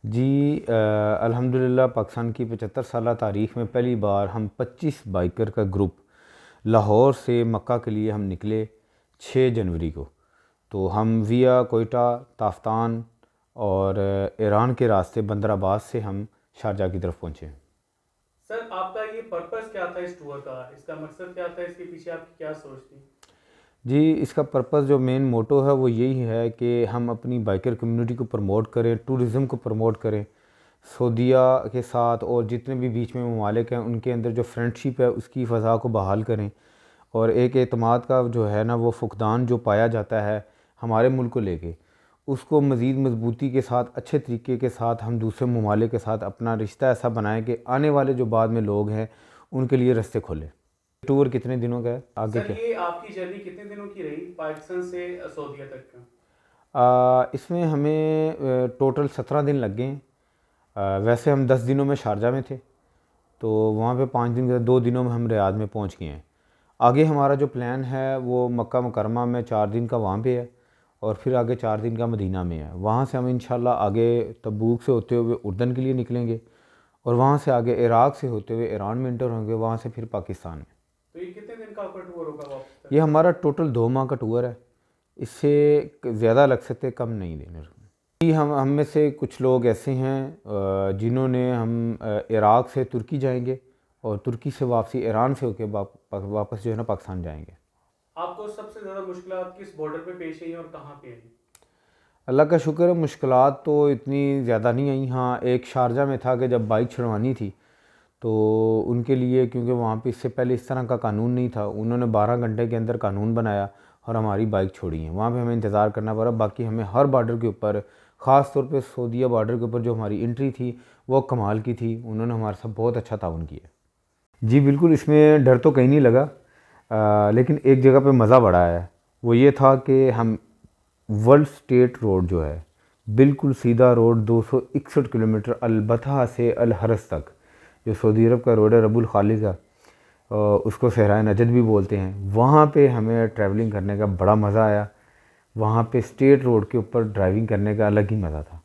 जी अल्हम्दुलिल्लाह पाकिस्तान की 75 साला तारीख़ में पहली बार हम 25 बाइकर का ग्रुप लाहौर से मक्का के लिए हम निकले 6 जनवरी को। तो हम विया कोयटा, ताफ्तान और ईरान के रास्ते बंदर अब्बास से हम शारजाह की तरफ पहुँचे। सर आपका ये पर्पस क्या था इस टूर का? इसका मकसद क्या था? इसके पीछे आपकी क्या सोच थी? जी इसका पर्पस जो मेन मोटो है वो यही है कि हम अपनी बाइकर कम्युनिटी को प्रमोट करें, टूरिज़म को प्रमोट करें। सऊदीया के साथ और जितने भी बीच में ममालिक हैं उनके अंदर जो फ्रेंडशिप है उसकी फ़ज़ा को बहाल करें। और एक एतमाद का जो है ना वो फ़ुक़दान जो पाया जाता है हमारे मुल्क को लेके, उसको मज़ीद मजबूती के साथ अच्छे तरीके के साथ हम दूसरे ममालिक के साथ अपना रिश्ता ऐसा बनाएं कि आने वाले जो बाद में लोग हैं उनके लिए रास्ते खोलें। टूर कितने दिनों का है आगे सर क्या? ये आपकी जर्नी कितने दिनों की रही पाकिस्तान से सऊदीया तक का? इसमें हमें टोटल 17 दिन लग गए हैं। वैसे हम 10 दिनों में शारजा में थे, तो वहाँ पे 5 दिन के 2 दिनों में हम रियाद में पहुँच गए हैं। आगे हमारा जो प्लान है वो मक्का मुकरमा में 4 दिन का वहाँ पे है और फिर आगे 4 दिन का मदीना में है। वहाँ से हम इंशाल्लाह आगे तबूक से होते हुए उर्दन के लिए निकलेंगे और वहाँ से आगे इराक़ से होते हुए ईरान में इंटर होंगे, वहाँ से फिर पाकिस्तान में। तो ये कितने दिन का आपका टूर होगा वापस ये तक? हमारा टोटल 2 माह का टूर है। इससे ज़्यादा लग सकते, कम नहीं देने। जी हम में से कुछ लोग ऐसे हैं जिन्होंने हम इराक़ से तुर्की जाएंगे और तुर्की से वापसी ईरान से होकर वापस जो है ना पाकिस्तान जाएंगे। आपको सबसे ज़्यादा मुश्किलात किस बॉर्डर पे पेश आई और कहाँ पे आई? अल्लाह का शुक्र है मुश्किलात तो इतनी ज़्यादा नहीं आई। हाँ एक शारजा में था कि जब बाइक छुड़वानी थी तो उनके लिए, क्योंकि वहाँ पे इससे पहले इस तरह का कानून नहीं था, उन्होंने 12 घंटे के अंदर कानून बनाया और हमारी बाइक छोड़ी है। वहाँ पे हमें इंतज़ार करना पड़ा। बाकी हमें हर बॉर्डर के ऊपर, ख़ास तौर पे सऊदीया बॉर्डर के ऊपर जो हमारी एंट्री थी वो कमाल की थी। उन्होंने हमारे साथ बहुत अच्छा ताउन किया। जी बिल्कुल, इसमें डर तो कहीं नहीं लगा, लेकिन एक जगह पे मज़ा बड़ा आया। वो ये था कि हम वर्ल्ड स्टेट रोड जो है, बिल्कुल सीधा रोड 261 किलोमीटर अल-बतहा से अल-हरस तक, जो सऊदी अरब का रोड है रबुल खाली का, उसको सहराए नजद भी बोलते हैं, वहाँ पे हमें ट्रैवलिंग करने का बड़ा मज़ा आया। वहाँ पे स्टेट रोड के ऊपर ड्राइविंग करने का अलग ही मज़ा था।